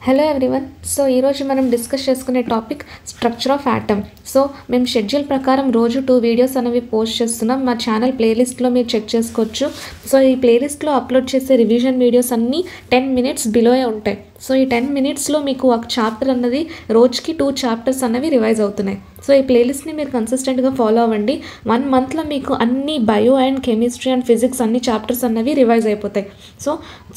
Hello everyone. So ఈరోజు మనం discuss చేసుకునే topic structure of atom. So మేము షెడ్యూల్ ప్రకారం రోజు 2 వీడియోస్ అనేవి పోస్ట్ చేస్తున్నాం. మా ఛానల్ ప్లేలిస్ట్లో మీరు చెక్ చేసుకోవచ్చు. సో ఈ ప్లేలిస్ట్లో అప్లోడ్ చేసే రివిజన్ వీడియోస్ అన్నీ 10 minutes బిలోయే ఉంటాయి. సో ఈ 10 minutesలో మీకు ఒక చాప్టర్ అన్నది రోజుకి 2 chapters అనేవి రివైజ్ అవుతున్నాయి. సో ఈ ప్లేలిస్ట్ని మీరు కన్సిస్టెంట్గా ఫాలో అవ్వండి. 1 monthలో మీకు అన్ని bio and chemistry and physics అన్ని చాప్టర్స్ అన్నవి రివైజ్ అయిపోతాయి.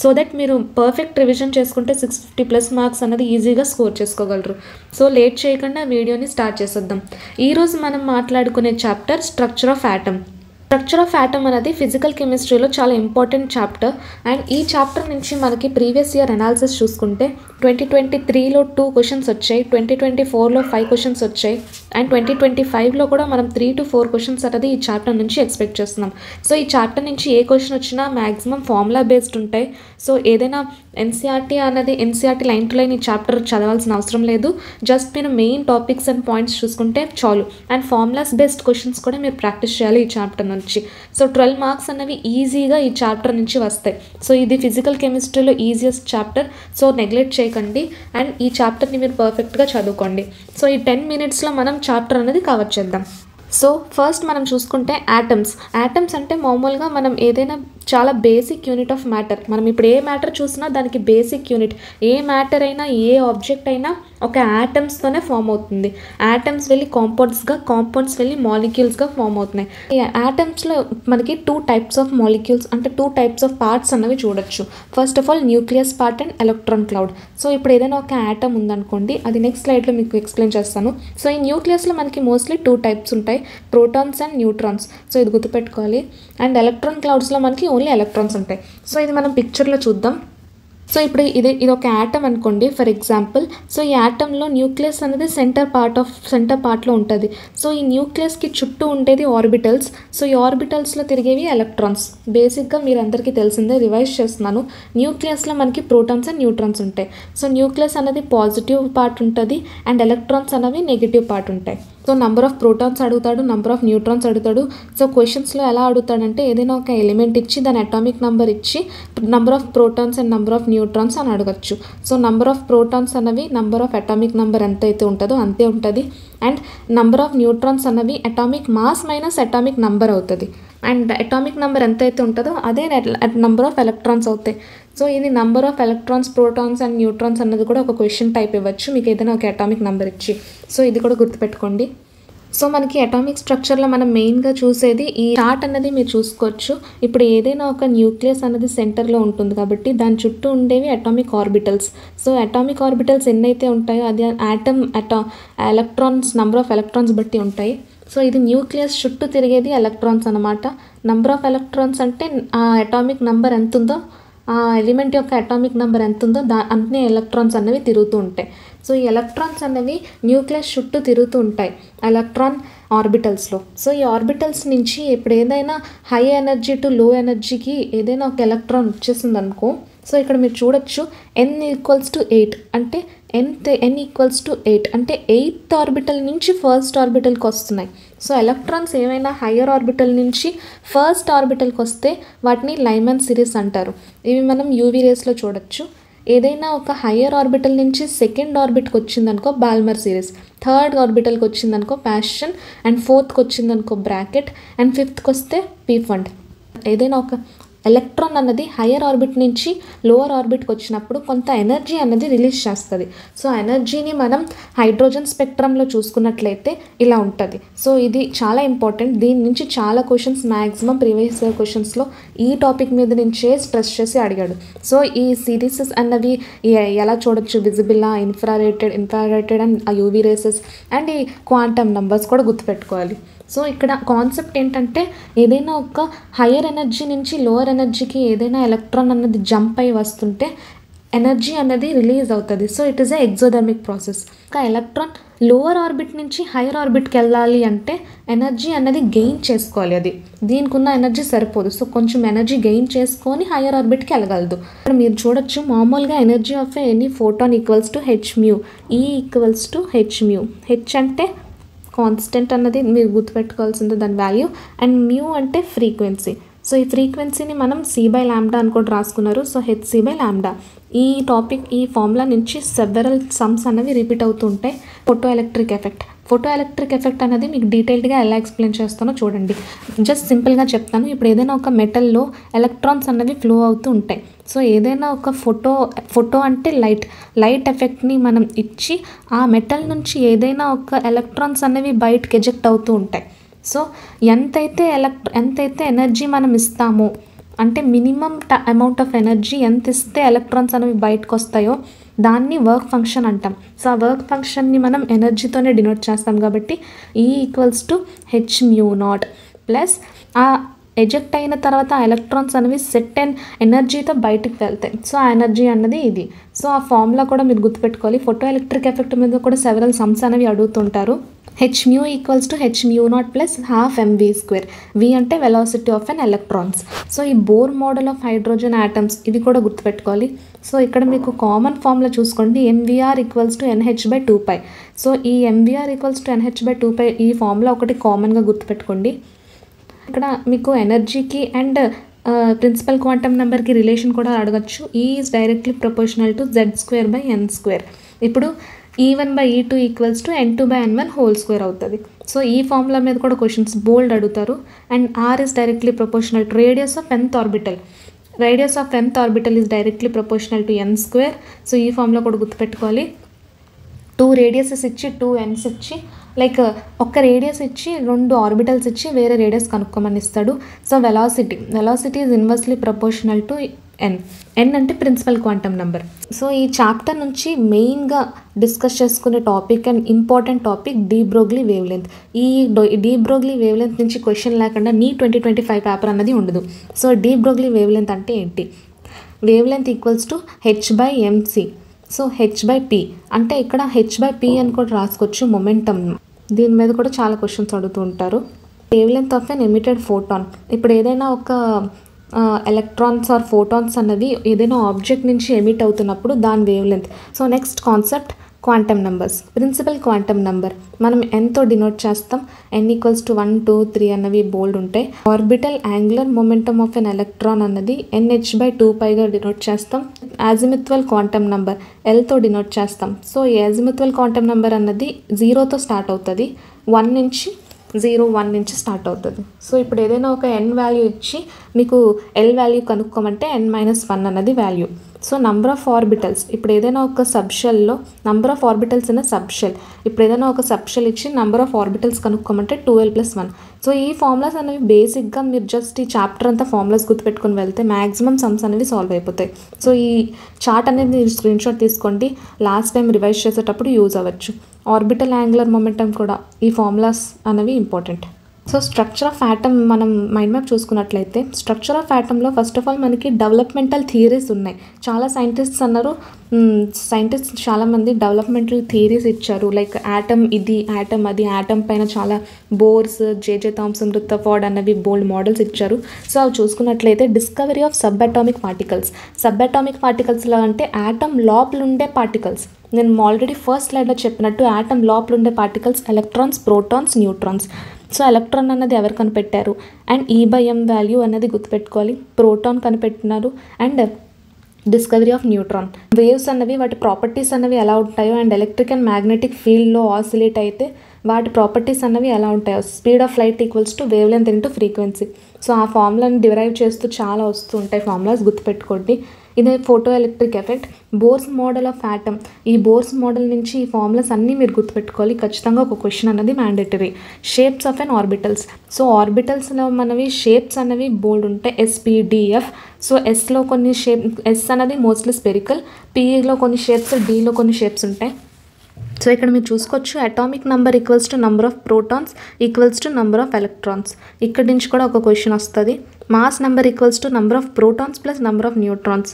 సో దట్ మీరు పర్ఫెక్ట్ రివిజన్ చేసుకుంటే 650+ మార్క్స్ అనేది ఈజీగా స్కోర్ చేసుకోగలరు. సో లేట్ చేయకుండా వీడియోని స్టార్ట్ చేసేద్దాం. ఈరోజు మనం మాట్లాడుకునే chapter structure of atom. Structure of atom అనేది ఫిజికల్ కెమిస్ట్రీలో చాలా ఇంపార్టెంట్ చాప్టర్. అండ్ ఈ చాప్టర్ నుంచి మనకి ప్రీవియస్ ఇయర్ అనాలిసిస్ చూసుకుంటే 2023లో 2 questions వచ్చాయి, 2024లో 5 questions వచ్చాయి, అండ్ 2025లో కూడా మనం 3 to 4 questions అనేది ఈ చాప్టర్ నుంచి ఎక్స్పెక్ట్ చేస్తున్నాం. సో ఈ చాప్టర్ నుంచి ఏ క్వశ్చన్ వచ్చినా మ్యాక్సిమం ఫార్ములా బేస్డ్ ఉంటాయి. సో ఏదైనా ఎన్సీఆర్టీ లైన్ టు లైన్ ఈ చాప్టర్ చదవాల్సిన అవసరం లేదు. జస్ట్ మీరు మెయిన్ టాపిక్స్ అండ్ పాయింట్స్ చూసుకుంటే చాలు. అండ్ ఫార్ములాస్ బేస్డ్ క్వశ్చన్స్ కూడా మీరు ప్రాక్టీస్ చేయాలి ఈ చాప్టర్ నుంచి. సో 12 మార్క్స్ అనేవి ఈజీగా ఈ చాప్టర్ నుంచి వస్తాయి. సో ఇది ఫిజికల్ కెమిస్ట్రీలో ఈజియెస్ట్ చాప్టర్. సో నెగ్లెక్ట్ చేయకండి అండ్ ఈ చాప్టర్ని మీరు పర్ఫెక్ట్గా చదువుకోండి. సో ఈ 10 minutesలో మనం చాప్టర్ అనేది కవర్ చేద్దాం. సో ఫస్ట్ మనం చూసుకుంటే యాటమ్స్ అంటే మామూలుగా మనం ఏదైనా చాలా బేసిక్ యూనిట్ ఆఫ్ మ్యాటర్. మనం ఇప్పుడు ఏ మ్యాటర్ చూసినా దానికి బేసిక్ యూనిట్. ఏ మ్యాటర్ అయినా ఏ ఆబ్జెక్ట్ అయినా ఒక యాటమ్స్తోనే ఫామ్ అవుతుంది. యాటమ్స్ వెళ్ళి కాంపౌండ్స్ వెళ్ళి మాలిక్యూల్స్గా ఫామ్ అవుతున్నాయి. ఈ యాటమ్స్లో మనకి 2 types ఆఫ్ మాలిక్యూల్స్ అంటే 2 types ఆఫ్ పార్ట్స్ అన్నవి చూడొచ్చు. First of all nucleus part and electron cloud. So ఇప్పుడు ఏదైనా ఒక యాటమ్ ఉందనుకోండి, అది నెక్స్ట్ స్లైడ్లో మీకు ఎక్స్ప్లెయిన్ చేస్తాను. సో ఈ న్యూక్లియస్లో మనకి మోస్ట్లీ 2 types ఉంటాయి, ప్రోటాన్స్ అండ్ న్యూట్రాన్స్. సో ఇది గుర్తుపెట్టుకోవాలి. అండ్ ఎలక్ట్రాన్ క్లౌడ్స్లో మనకి ఓన్లీ ఎలక్ట్రాన్స్ ఉంటాయి. సో ఇది మనం పిక్చర్లో చూద్దాం. సో ఇప్పుడు ఇది ఒక యాటమ్ అనుకోండి ఫర్ ఎగ్జాంపుల్. సో ఈ యాటంలో న్యూక్లియస్ అనేది సెంటర్ పార్ట్లో ఉంటుంది. సో ఈ న్యూక్లియస్కి చుట్టూ ఉండేది ఆర్బిటల్స్. సో ఈ ఆర్బిటల్స్లో తిరిగేవి ఎలక్ట్రాన్స్. బేసిక్గా మీరు అందరికీ తెలిసిందే, రివైజ్ చేస్తున్నాను. న్యూక్లియస్లో మనకి ప్రోటాన్స్ అండ్ న్యూట్రాన్స్ ఉంటాయి. సో న్యూక్లియస్ అనేది పాజిటివ్ పార్ట్ ఉంటుంది అండ్ ఎలక్ట్రాన్స్ అనేవి నెగిటివ్ పార్ట్ ఉంటాయి. సో నంబర్ ఆఫ్ ప్రోటాన్స్ అడుగుతాడు, నంబర్ ఆఫ్ న్యూట్రాన్స్ అడుగుతాడు. సో క్వశ్చన్స్లో ఎలా అడుగుతాడంటే ఏదైనా ఒక ఎలిమెంట్ ఇచ్చి దాని అటామిక్ నెంబర్ ఇచ్చి number of protons and number of neutrons అని అడగచ్చు. సో నంబర్ ఆఫ్ ప్రోటాన్స్ అన్నవి నంబర్ ఆఫ్ అటామిక్ నెంబర్ ఎంత అయితే ఉంటుందో అంతే ఉంటుంది. అండ్ నంబర్ ఆఫ్ న్యూట్రాన్స్ అన్నవి atomic mass minus atomic number అవుతుంది. అండ్ అటామిక్ నెంబర్ ఎంత అయితే ఉంటుందో అదే నంబర్ ఆఫ్ ఎలక్ట్రాన్స్ అవుతాయి. సో ఇది number of electrons, protons and neutrons అన్నది కూడా ఒక క్వశ్చన్ టైప్ ఇవ్వచ్చు మీకు ఏదైనా ఒక అటామిక్ నెంబర్ ఇచ్చి. సో ఇది కూడా గుర్తుపెట్టుకోండి. సో మనకి అటామిక్ స్ట్రక్చర్లో మనం మెయిన్గా చూసేది ఈ చార్ట్ అన్నది మీరు చూసుకోవచ్చు. ఇప్పుడు ఏదైనా ఒక న్యూక్లియస్ అనేది సెంటర్లో ఉంటుంది కాబట్టి దాని చుట్టూ ఉండేవి atomic orbitals. So atomic orbitals ఎన్నైతే ఉంటాయో అది ఎలక్ట్రాన్స్ నంబర్ ఆఫ్ ఎలక్ట్రాన్స్ బట్టి ఉంటాయి. సో ఇది న్యూక్లియస్ చుట్టూ తిరిగేది ఎలక్ట్రాన్స్ అనమాట. నంబర్ ఆఫ్ ఎలక్ట్రాన్స్ అంటే ఆ అటామిక్ నెంబర్ ఎంత ఉందో, ఆ ఎలిమెంట్ యొక్క అటామిక్ నెంబర్ ఎంత ఉందో అన్ని ఎలక్ట్రాన్స్ అనేవి తిరుగుతూ ఉంటాయి. సో ఈ ఎలక్ట్రాన్స్ అనేవి న్యూక్లియస్ చుట్టూ తిరుగుతూ ఉంటాయి ఎలక్ట్రాన్ ఆర్బిటల్స్లో. సో ఈ ఆర్బిటల్స్ నుంచి ఇప్పుడు ఏదైనా హై ఎనర్జీ టు లో ఎనర్జీకి ఏదైనా ఒక ఎలక్ట్రాన్ వచ్చేసింది అనుకో. సో ఇక్కడ మీరు చూడొచ్చు n=8 అంటే n=8 అంటే 8th ఆర్బిటల్ నుంచి ఫస్ట్ ఆర్బిటల్కి వస్తున్నాయి. సో ఎలక్ట్రాన్స్ ఏమైనా హయ్యర్ ఆర్బిటల్ నుంచి ఫస్ట్ ఆర్బిటల్కి వస్తే వాటిని లైమన్ సిరీస్ అంటారు. ఇవి మనం యూవీ రేస్లో చూడొచ్చు. ఏదైనా ఒక హయ్యర్ ఆర్బిటల్ నుంచి సెకండ్ ఆర్బిట్కి వచ్చిందనుకో బాల్మర్ సిరీస్, థర్డ్ ఆర్బిటల్కి వచ్చిందనుకో ప్యాషన్, అండ్ ఫోర్త్కి వచ్చిందనుకో బ్రాకెట్, అండ్ ఫిఫ్త్కి వస్తే పీఫండ్. ఏదైనా ఒక ఎలక్ట్రాన్ అన్నది హయ్యర్ ఆర్బిట్ నుంచి లోవర్ ఆర్బిట్కి వచ్చినప్పుడు కొంత ఎనర్జీ అన్నది రిలీజ్ చేస్తుంది. సో ఎనర్జీని మనం హైడ్రోజన్ స్పెక్ట్రంలో చూసుకున్నట్లయితే ఇలా ఉంటుంది. సో ఇది చాలా ఇంపార్టెంట్. దీని నుంచి చాలా క్వశ్చన్స్ మ్యాక్సిమం ప్రీవియస్ ఇయర్ క్వశ్చన్స్లో ఈ టాపిక్ మీద నుంచే స్ట్రెస్ చేసి అడిగాడు. సో ఈ సిరీసెస్ అన్నవి ఎలా చూడొచ్చు, విజిబుల్లా, infrared and UV rays and ఈ క్వాంటమ్ నెంబర్స్ కూడా గుర్తుపెట్టుకోవాలి. సో ఇక్కడ కాన్సెప్ట్ ఏంటంటే ఏదైనా ఒక హయ్యర్ ఎనర్జీ నుంచి లోవర్ ఎనర్జీకి ఏదైనా ఎలక్ట్రాన్ అన్నది జంప్ అయి వస్తుంటే ఎనర్జీ అనేది రిలీజ్ అవుతుంది. So it is a exothermic process. ఒక ఎలక్ట్రాన్ లోవర్ ఆర్బిట్ నుంచి హయ్యర్ ఆర్బిట్కి వెళ్ళాలి అంటే ఎనర్జీ అన్నది గెయిన్ చేసుకోవాలి. అది దీనికి ఉన్న ఎనర్జీ సరిపోదు. సో కొంచెం ఎనర్జీ గెయిన్ చేసుకొని హయ్యర్ ఆర్బిట్కి వెళ్ళగలదు. ఇక్కడ మీరు చూడొచ్చు మామూలుగా energy of any photon =hμ, E=hμ. H అంటే కాన్స్టెంట్ అన్నది మీరు గుర్తుపెట్టుకోవాల్సిందే దాని వాల్యూ, అండ్ మ్యూ అంటే ఫ్రీక్వెన్సీ. సో ఈ ఫ్రీక్వెన్సీని మనం c/λ అని కూడా రాసుకున్నారు. So hc/λ. ఈ టాపిక్ ఈ ఫార్ములా నుంచి సెవెరల్ సమ్స్ అనేవి రిపీట్ అవుతూ ఉంటాయి. ఫోటో ఎలక్ట్రిక్ ఎఫెక్ట్ అనేది మీకు డీటెయిల్డ్గా ఎలా ఎక్స్ప్లెయిన్ చేస్తానో చూడండి. జస్ట్ సింపుల్గా చెప్తాను. ఇప్పుడు ఏదైనా ఒక మెటల్లో ఎలక్ట్రాన్స్ అనేవి ఫ్లో అవుతూ ఉంటాయి. సో ఏదైనా ఒక ఫోటో అంటే లైట్ ఎఫెక్ట్ని మనం ఇచ్చి ఆ మెటల్ నుంచి ఏదైనా ఒక ఎలక్ట్రాన్స్ అనేవి బయటకి ఎజెక్ట్ అవుతూ ఉంటాయి. సో ఎంతైతే ఎనర్జీ మనం ఇస్తామో, అంటే మినిమం అమౌంట్ ఆఫ్ ఎనర్జీ ఎంత ఇస్తే ఎలక్ట్రాన్స్ అనేవి బయటకు వస్తాయో దాన్ని వర్క్ ఫంక్షన్ అంటాం. సో ఆ వర్క్ ఫంక్షన్ని మనం ఎనర్జీతోనే డినోట్ చేస్తాం కాబట్టి E = h/μ0 ప్లస్ ఆ ఎజెక్ట్ అయిన తర్వాత ఆ ఎలక్ట్రాన్స్ అనేవి సెట్ అండ్ ఎనర్జీతో బయటకు వెళ్తాయి. సో ఆ ఎనర్జీ అన్నది ఇది. సో ఆ ఫార్ములా కూడా మీరు గుర్తుపెట్టుకోవాలి. ఫోటో ఎలక్ట్రిక్ ఎఫెక్ట్ మీద కూడా సెవెరల్ సమ్స్ అనేవి అడుగుతుంటారు. hμ = hμ0 plus ½ mv². v అంటే velocity of an electrons. So ఈ Bohr model of hydrogen atoms ఇది కూడా గుర్తుపెట్టుకోవాలి. సో ఇక్కడ మీకు కామన్ ఫార్ములా చూసుకోండి. mvr = nh/2π. సో ఈ mvr = nh/2π ఈ ఫార్ములా ఒకటి కామన్గా గుర్తుపెట్టుకోండి. ఇక్కడ మీకు ఎనర్జీకి అండ్ ప్రిన్సిపల్ క్వాంటమ్ నెంబర్కి రిలేషన్ కూడా అడగచ్చు. E is directly proportional to z²/n². ఇప్పుడు E1/E2 = n2/n1² అవుతుంది. సో ఈ ఫార్ములా మీద కూడా క్వశ్చన్స్ బోల్డ్ అడుగుతారు. And R is directly proportional to radius of nth orbital. Radius of nth orbital is directly proportional to n². So ఈ formula కూడా గుర్తుపెట్టుకోవాలి. 2 రేడియసెస్ ఇచ్చి 2 ends ఇచ్చి లైక్ ఒక్క రేడియస్ ఇచ్చి 2 ఆర్బిటల్స్ ఇచ్చి వేరే రేడియస్ కనుక్కోమని ఇస్తాడు. So velocity is inversely proportional to n అంటే ప్రిన్సిపల్ క్వాంటమ్ నెంబర్. సో ఈ చాప్టర్ నుంచి మెయిన్గా డిస్కస్ చేసుకునే topic and important topic D Broglie wave length. ఈ డి బ్రోగ్లీ వేవ్ లెంత్ నుంచి క్వశ్చన్ లేకుండా నీ 2025 పేపర్ అన్నది ఉండదు. So D Broglie wave length అంటే ఏంటి? Wave length = h/mc. So h/p అంటే ఇక్కడ h/p అని కూడా రాసుకోవచ్చు మొమెంటమ్. దీని మీద కూడా చాలా క్వశ్చన్స్ అడుగుతూ ఉంటారు. Wavelength of an emitted photon. ఇప్పుడు ఏదైనా ఒక ఎలక్ట్రాన్స్ ఆర్ ఫోటాన్స్ అన్నవి ఏదైనా ఆబ్జెక్ట్ నుంచి ఎమిట్ అవుతున్నప్పుడు దాని wave length. So next concept quantum numbers. Principal quantum number మనం nతో డినోట్ చేస్తాం. n = 1 2 3 అన్నవి బోల్డ్ ఉంటాయి. Orbital angular momentum of an electron అన్నది nh/2πగా డినోట్ చేస్తాం. యాజిముత్వల్ క్వాంటమ్ నెంబర్ Lతో డినోట్ చేస్తాం. సో యాజిముత్వల్ క్వాంటమ్ నెంబర్ అన్నది 0తో స్టార్ట్ అవుతుంది. 1 నుంచి స్టార్ట్ అవుతుంది. సో ఇప్పుడు ఏదైనా ఒక n వాల్యూ ఇచ్చి మీకు L వాల్యూ కనుక్కోమంటే n-1 అన్నది value. So number of orbitals. ఇప్పుడు ఏదైనా ఒక సబ్షెల్లో number of orbitals in subshell. ఇప్పుడు ఏదైనా ఒక సబ్షెల్ ఇచ్చి నంబర్ ఆఫ్ ఆర్బిటల్స్ కనుక్కోమంటే 12+1. సో ఈ ఫార్ములాస్ అనేవి బేసిక్గా మీరు జస్ట్ ఈ చాప్టర్ అంతా ఫార్ములాస్ గుర్తుపెట్టుకుని వెళ్తే మ్యాక్సిమం సమ్స్ అనేవి సాల్వ్ అయిపోతాయి. సో ఈ చార్ట్ అనేది మీరు స్క్రీన్ షాట్ తీసుకోండి. లాస్ట్ టైం రివైజ్ చేసేటప్పుడు యూజ్ అవ్వచ్చు. ఆర్బిటల్ యాంగులర్ మొమెంటమ్ కూడా ఈ ఫార్ములాస్ అనేవి important. So structure of atom మనం మైండ్ మ్యాప్ చూసుకున్నట్లయితే స్ట్రక్చర్ ఆఫ్ యాటంలో ఫస్ట్ ఆఫ్ ఆల్ మనకి డెవలప్మెంటల్ థియరీస్ ఉన్నాయి. చాలా సైంటిస్ట్స్ అన్నారు, చాలామంది డెవలప్మెంటల్ థియరీస్ ఇచ్చారు. లైక్ యాటమ్ ఇది, యాటమ్ అది, యాటమ్ పైన చాలా బోర్స్, జేజే థామ్సన్, రుతర్ఫోర్డ్ అన్నవి బోల్డ్ మోడల్స్ ఇచ్చారు. సో అవి చూసుకున్నట్లయితే డిస్కవరీ ఆఫ్ సబ్ అటామిక్ పార్టికల్స్లో అంటే యాటమ్ లోపల ఉండే పార్టికల్స్. నేను ఆల్రెడీ ఫస్ట్ స్లైడ్లో చెప్పినట్టు యాటమ్ లోపల ఉండే particles electrons, protons, neutrons. So electron అన్నది ఎవరు కనిపెట్టారు అండ్ E/m వాల్యూ అనేది గుర్తుపెట్టుకోవాలి. ప్రోటాన్ కనిపెట్టినారు and discovery of neutron. Waves అన్నవి వాటి ప్రాపర్టీస్ అన్నవి ఎలా ఉంటాయో అండ్ ఎలక్ట్రిక్ అండ్ మ్యాగ్నెటిక్ ఫీల్డ్లో ఆసిలేట్ అయితే వాటి ప్రాపర్టీస్ అన్నవి ఎలా ఉంటాయో. Speed of light = wave length × frequency. So ఆ ఫార్ములాని డిరైవ్ చేస్తూ చాలా వస్తూ ఉంటాయి ఫార్ములాస్, గుర్తుపెట్టుకోండి. ఇదే photo electric effect. Bores model of atom. ఈ బోర్స్ మోడల్ నుంచి ఈ ఫార్ములాస్ అన్నీ మీరు గుర్తుపెట్టుకోవాలి. ఖచ్చితంగా ఒక క్వశ్చన్ అన్నది mandatory. Shapes of N orbitals. So ఆర్బిటల్స్లో మనవి షేప్స్ అనేవి బోల్డ్ ఉంటాయి. S-P-D-F. సో ఎస్లో కొన్ని ఎస్ అనేది మోస్ట్లీ స్పెరికల్, పిలో కొన్ని షేప్స్, డిలో కొన్ని షేప్స్ ఉంటాయి. సో ఇక్కడ మీరు చూసుకోవచ్చు atomic number = number of protons = number of electrons. ఇక్కడ నుంచి కూడా ఒక క్వశ్చన్ వస్తుంది. Mass number = number of protons plus number of neutrons.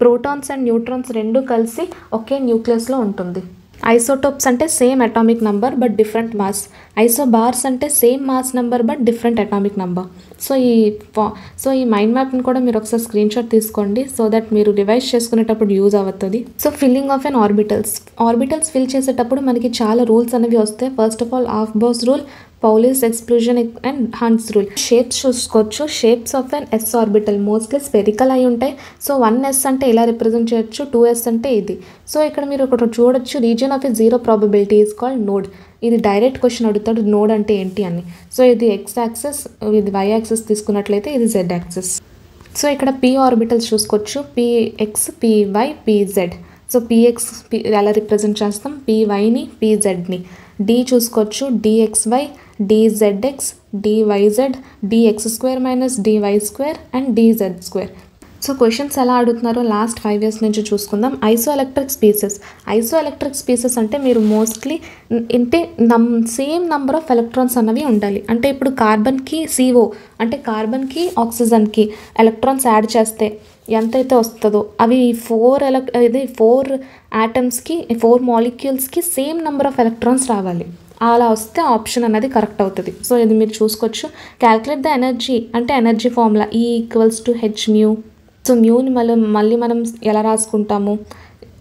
Protons and neutrons రెండు కలిసి ఒకే న్యూక్లియస్లో ఉంటుంది. ఐసోటోప్స్ అంటే same atomic number but different mass. Isobars అంటే same mass number but different atomic number. So ఈ మైండ్ మ్యాప్ని కూడా మీరు ఒకసారి స్క్రీన్ షాట్ తీసుకోండి సో దట్ మీరు రివైజ్ చేసుకునేటప్పుడు యూజ్ అవుతుంది. So filling of N orbitals fill చేసేటప్పుడు మనకి చాలా రూల్స్ అనేవి వస్తాయి. First of all aufbau rule, Pauli's exclusion and Hund's rule. Shapes చూసుకోవచ్చు. Shapes of an S orbital mostly spherical అయి ఉంటాయి. సో 1s అంటే ఇలా రిప్రజెంట్ చేయొచ్చు, 2s అంటే ఇది. సో ఇక్కడ మీరు ఒకటి చూడొచ్చు, region of a zero probability is called node. ఇది డైరెక్ట్ క్వశ్చన్ అడుగుతాడు, నోడ్ అంటే ఏంటి అని. సో ఇది ఎక్స్ యాక్సెస్, ఇది వై యాక్సెస్ తీసుకున్నట్లయితే ఇది జెడ్ యాక్సెస్. సో ఇక్కడ పీ ఆర్బిటల్స్ చూసుకోవచ్చు, P X, P Y, P Z. So P X ఎలా రిప్రజెంట్ చేస్తాం, పివైని, పిజెడ్ని. డి చూసుకోవచ్చు, D X Y, D Z X, D Y Z, D X square minus D Y square and D Z square. So questions ఎలా అడుగుతున్నారో లాస్ట్ 5 years నుంచి చూసుకుందాం. ఐసోఎలక్ట్రిక్ స్పీసెస్. ఐసోఎలక్ట్రిక్ స్పీసెస్ అంటే మీరు మోస్ట్లీ అంటే సేమ్ నెంబర్ ఆఫ్ ఎలక్ట్రాన్స్ అన్నవి ఉండాలి. అంటే ఇప్పుడు కార్బన్కి CO అంటే కార్బన్కి ఆక్సిజన్కి ఎలక్ట్రాన్స్ యాడ్ చేస్తే ఎంతైతే వస్తుందో అవి 4 ఆటమ్స్కి 4 మాలిక్యూల్స్కి సేమ్ నెంబర్ ఆఫ్ ఎలక్ట్రాన్స్ రావాలి. అలా వస్తే ఆప్షన్ అనేది కరెక్ట్ అవుతుంది. సో ఇది మీరు చూసుకోవచ్చు. క్యాల్కులేట్ ద ఎనర్జీ అంటే ఎనర్జీ ఫార్ములా E=H μ. సో మ్యూని మళ్ళీ మనం ఎలా రాసుకుంటాము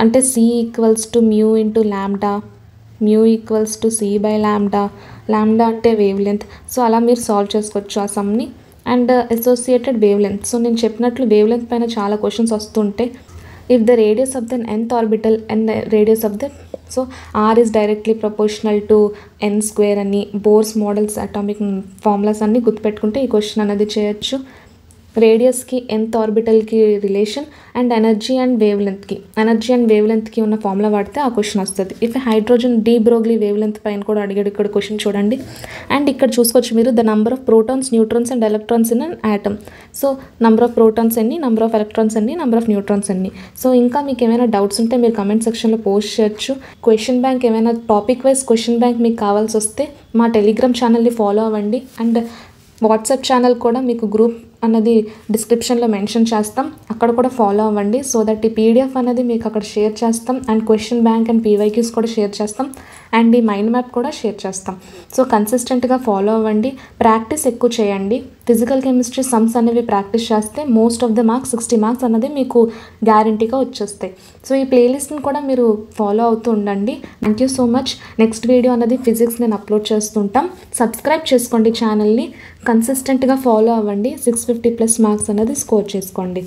అంటే C=μ × లాంబ్డా, μ=C/λ. లాంబ్డా అంటే వేవ్ లెంత్. సో అలా మీరు సాల్వ్ చేసుకోవచ్చు ఆ సమ్ని. And associated wave length. So నేను చెప్పినట్లు వేవ్ లెంత్ పైన చాలా క్వశ్చన్స్ వస్తుంటే if the radius of the nth orbital and radius of the so R is directly proportional to n² అని బోర్స్ మోడల్స్ అటామిక్ ఫార్ములాస్ అన్నీ గుర్తుపెట్టుకుంటే ఈ క్వశ్చన్ అనేది చేయొచ్చు. రేడియస్కి nth ఆర్బిటల్కి relation and energy and wave లెంత్కి ఉన్న ఫార్ములా వాడితే ఆ క్వశ్చన్ వస్తుంది. If hydrogen de Broglie wave length పైన కూడా అడిగాడు ఇక్కడ క్వశ్చన్ చూడండి. అండ్ ఇక్కడ చూసుకోవచ్చు మీరు the number of protons, neutrons and electrons in an atom. So number of protons ఎన్ని, నంబర్ ఆఫ్ ఎలక్ట్రాన్స్ ఎన్ని, నంబర్ ఆఫ్ న్యూట్రాన్స్ ఎన్ని. సో ఇంకా మీకు ఏమైనా డౌట్స్ ఉంటే మీరు కమెంట్ సెక్షన్లో పోస్ట్ చేయొచ్చు. క్వశ్చన్ బ్యాంక్ ఏమైనా టాపిక్ వైజ్ క్వశ్చన్ బ్యాంక్ మీకు కావాల్సి వస్తే మా టెలిగ్రామ్ ఛానల్ని ఫాలో అవ్వండి. అండ్ వాట్సాప్ ఛానల్ కూడా మీకు గ్రూప్ అన్నది డిస్క్రిప్షన్లో మెన్షన్ చేస్తాం, అక్కడ కూడా ఫాలో అవ్వండి. సో దట్ ఈ PDF అనేది మీకు అక్కడ షేర్ చేస్తాం. And question bank and PYQs కూడా షేర్ చేస్తాం. అండ్ ఈ మైండ్ మ్యాప్ కూడా షేర్ చేస్తాం. సో కన్సిస్టెంట్గా ఫాలో అవ్వండి, ప్రాక్టీస్ ఎక్కువ చేయండి. ఫిజికల్ కెమిస్ట్రీ సమ్స్ అనేవి ప్రాక్టీస్ చేస్తే most of the marks 60 marks అనేది మీకు గ్యారంటీగా వచ్చేస్తాయి. సో ఈ ప్లేలిస్ట్ని కూడా మీరు ఫాలో అవుతూ ఉండండి. Thank you so much. Next video అనేది ఫిజిక్స్ నేను అప్లోడ్ చేస్తుంటాం. సబ్స్క్రైబ్ చేసుకోండి ఛానల్ని, కన్సిస్టెంట్గా ఫాలో అవ్వండి. 650+ మార్క్స్ అనేది స్కోర్ చేసుకోండి.